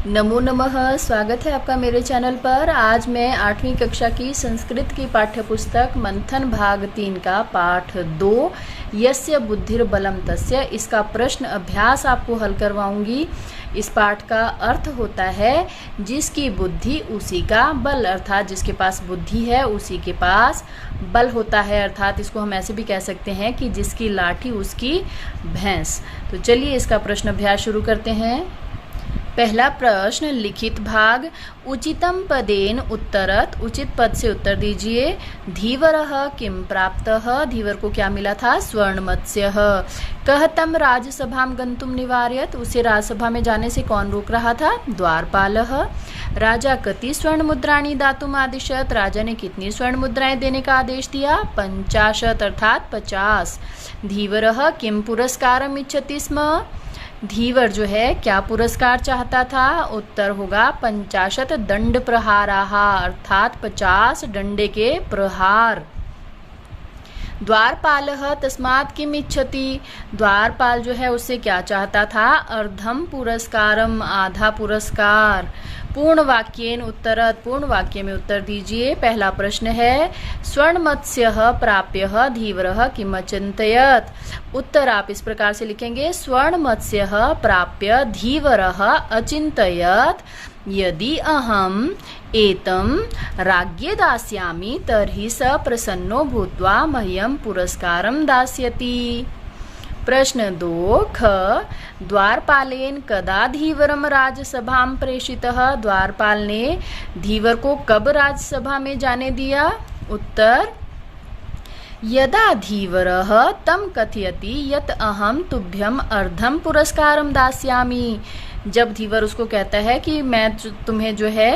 नमो नमः। स्वागत है आपका मेरे चैनल पर। आज मैं 8वीं कक्षा की संस्कृत की पाठ्य पुस्तक मंथन भाग 3 का पाठ 2 यस्य बुद्धिर्बलम तस्य, इसका प्रश्न अभ्यास आपको हल करवाऊंगी। इस पाठ का अर्थ होता है जिसकी बुद्धि उसी का बल, अर्थात जिसके पास बुद्धि है उसी के पास बल होता है, अर्थात इसको हम ऐसे भी कह सकते हैं कि जिसकी लाठी उसकी भैंस। तो चलिए इसका प्रश्न अभ्यास शुरू करते हैं। पहला प्रश्न, लिखित भाग उचितम पदेन उत्तरत, उचित पद से उत्तर दीजिए। धीवरः किं प्राप्तः, धीवर को क्या मिला था? स्वर्णमत्स्यः। कः तं राजसभां गन्तुं निवारयत्, उसे राजसभा में जाने से कौन रोक रहा था? द्वारपालः। राजा कति स्वर्ण मुद्राणी दातुम आदिशत, राजा ने कितनी स्वर्ण मुद्राएं देने का आदेश दिया? 50 अर्थात 50। धीवरः किं पुरस्कारम इच्छति स्म, धीवर जो है क्या पुरस्कार चाहता था? उत्तर होगा 50 दंड प्रहाराः, अर्थात 50 डंडे के प्रहार। द्वारपालः तस्मात् किम इच्छति, द्वारपाल जो है उससे क्या चाहता था? अर्धम पुरस्कारम, आधा पुरस्कार। पूर्ण वाक्येन उत्तरत, पूर्ण वाक्य में उत्तर दीजिए। पहला प्रश्न है स्वर्ण मत्स्यः प्राप्यः धीवरः किम अचिन्तयत्, उत्तर आप इस प्रकार से लिखेंगे स्वर्ण मत्स्यः प्राप्य धीवरः अचिन्तयत् यदि अहम एतं राज्ञे दास्यामि तर्हि स प्रसन्नो भूत्वा मह्यं पुरस्कारं दास्यति। प्रश्न 2, ख द्वारपालेन कदा धीवरम राजसभां प्रेषितः, द्वारपाल ने धीवर को कब राजसभा में जाने दिया? उत्तर यदा धीवरः तं कथयति यत् अहं तुभ्यं अर्धं पुरस्कारं दास्यामि, जब धीवर उसको कहता है कि मैं तुम्हें जो है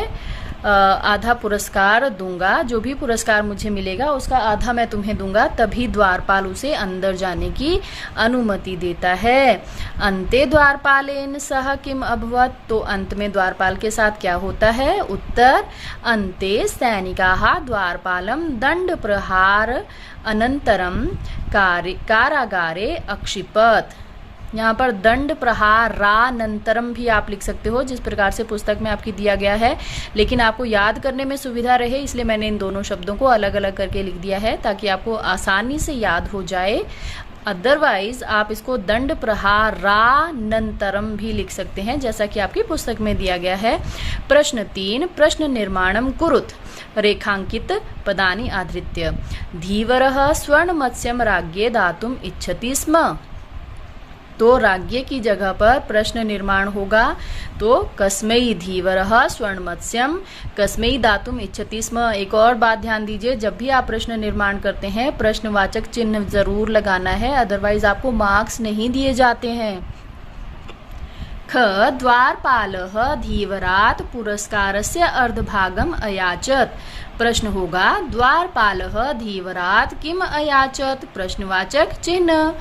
आधा पुरस्कार दूंगा, जो भी पुरस्कार मुझे मिलेगा उसका आधा मैं तुम्हें दूंगा, तभी द्वारपाल उसे अंदर जाने की अनुमति देता है। अन्ते द्वारपालेन सह किम अभवत्, तो अंत में द्वारपाल के साथ क्या होता है? उत्तर अन्ते सैनिकाः द्वारपालम दंड प्रहार अनंतरम कारागारे अक्षिपत्। यहाँ पर दंड प्रहार रानंतरम भी आप लिख सकते हो, जिस प्रकार से पुस्तक में आपकी दिया गया है, लेकिन आपको याद करने में सुविधा रहे इसलिए मैंने इन दोनों शब्दों को अलग अलग करके लिख दिया है ताकि आपको आसानी से याद हो जाए। अदरवाइज आप इसको दंड प्रहार रानंतरम भी लिख सकते हैं जैसा कि आपकी पुस्तक में दिया गया है। प्रश्न 3, प्रश्न निर्माणम कुरुत, रेखांकित पदानि आधृत्य। धीवरः स्वर्ण मत्स्यम राज्ञे दातुम इच्छति स्म, तो राज्ञे की जगह पर प्रश्न निर्माण होगा तो कस्मै धीवरः स्वर्ण मत्स्यम कस्मै दातुम इच्छति स्म। एक और बात ध्यान दीजिए, जब भी आप प्रश्न निर्माण करते हैं प्रश्नवाचक चिन्ह जरूर लगाना है, अदरवाइज आपको मार्क्स नहीं दिए जाते हैं। ख द्वारपालः धीवरात् पुरस्कारस्य अर्धभागम अयाचत, प्रश्न होगा द्वारपालः धीवरात् किम अयाचत, प्रश्नवाचक चिन्ह।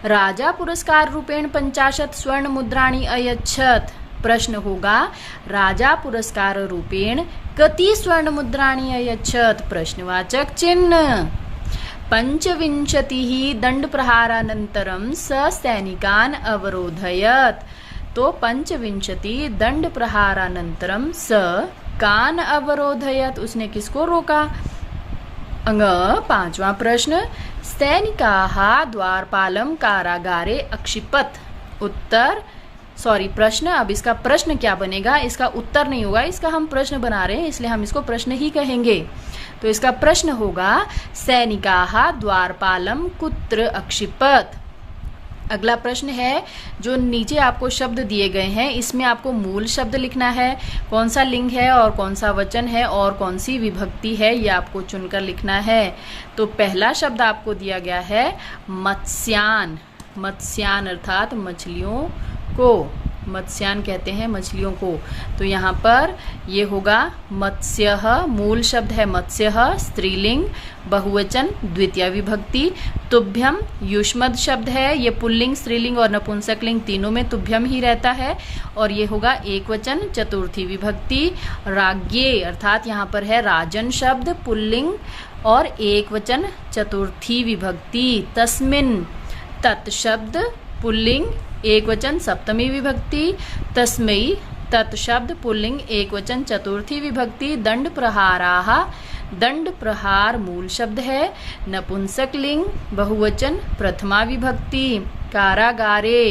राजा पुरस्कार रूपेण 50 स्वर्ण मुद्राणी अयच्छत, प्रश्न होगा राजा पुरस्कार रूपेण कति स्वर्ण मुद्राणी अयच्छत, प्रश्नवाचक चिन्ह। 25 दंड प्रहारानंतरम स सैनिकान अवरोधयत, तो 25 दंड प्रहारानंतरम स कान अवरोधयत, उसने किसको रोका? अंग 5वां प्रश्न, सैनिकाः द्वारपालम कारागारे अक्षिपत, उत्तर प्रश्न, अब इसका प्रश्न क्या बनेगा? इसका उत्तर नहीं होगा, इसका हम प्रश्न बना रहे हैं इसलिए हम इसको प्रश्न ही कहेंगे। तो इसका प्रश्न होगा सैनिकाः द्वारपालम कुत्र अक्षिपत। अगला प्रश्न है, जो नीचे आपको शब्द दिए गए हैं इसमें आपको मूल शब्द लिखना है, कौन सा लिंग है और कौन सा वचन है और कौन सी विभक्ति है ये आपको चुनकर लिखना है। तो पहला शब्द आपको दिया गया है मत्स्यान, मत्स्यान अर्थात मछलियों को, मत्स्यान कहते हैं मछलियों को। तो यहाँ पर ये होगा मत्स्यः, मूल शब्द है मत्स्यः, स्त्रीलिंग, बहुवचन द्वितीय विभक्ति। तुभ्यम युष्मद शब्द है, ये पुल्लिंग, स्त्रीलिंग और नपुंसकलिंग तीनों में तुभ्यम ही रहता है और ये होगा एक वचन चतुर्थी विभक्ति। राज्ञे अर्थात यहाँ पर है राजन शब्द, पुल्लिंग और एक वचन चतुर्थी विभक्ति। तस्मिन तत् शब्द पुल्लिंग एक वचन सप्तमी विभक्ति, तस्मै तत्शब्द पुल्लिंग एकवचन चतुर्थी विभक्ति। दंड प्रहाराः, दंड प्रहार मूल शब्द है। नपुंसक लिंग बहुवचन प्रथमा विभक्ति। कारागारे,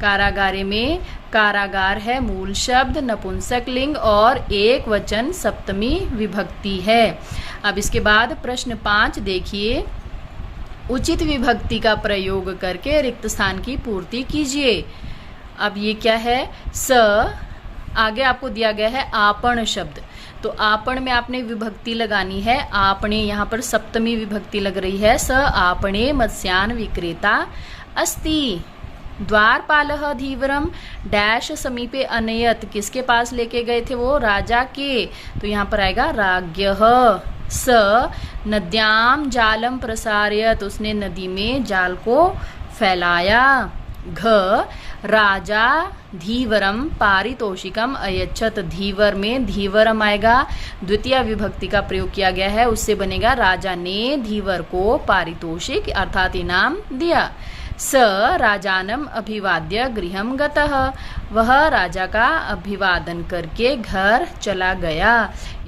कारागारे में कारागार है मूल शब्द नपुंसक लिंग और एक वचन सप्तमी विभक्ति है। अब इसके बाद प्रश्न 5 देखिए, उचित विभक्ति का प्रयोग करके रिक्त स्थान की पूर्ति कीजिए। अब ये क्या है, स आगे आपको दिया गया है आपण शब्द, तो आपण में आपने विभक्ति लगानी है। आपने यहाँ पर सप्तमी विभक्ति लग रही है। स आपणे मत्स्यान विक्रेता अस्ति। द्वारपालः धीवरम डैश समीपे अनयत, किसके पास लेके गए थे वो, राजा के, तो यहाँ पर आएगा राज्ञः। स नद्याम जालम प्रसारयत, उसने नदी में जाल को फैलाया। घ राजा धीवरम पारितोषिकम अयच्छत, धीवर में धीवरम आएगा, द्वितीय विभक्ति का प्रयोग किया गया है, उससे बनेगा राजा ने धीवर को पारितोषिक अर्थात इनाम दिया। स राजानम अभिवाद्य गृहम गतः, वह राजा का अभिवादन करके घर चला गया।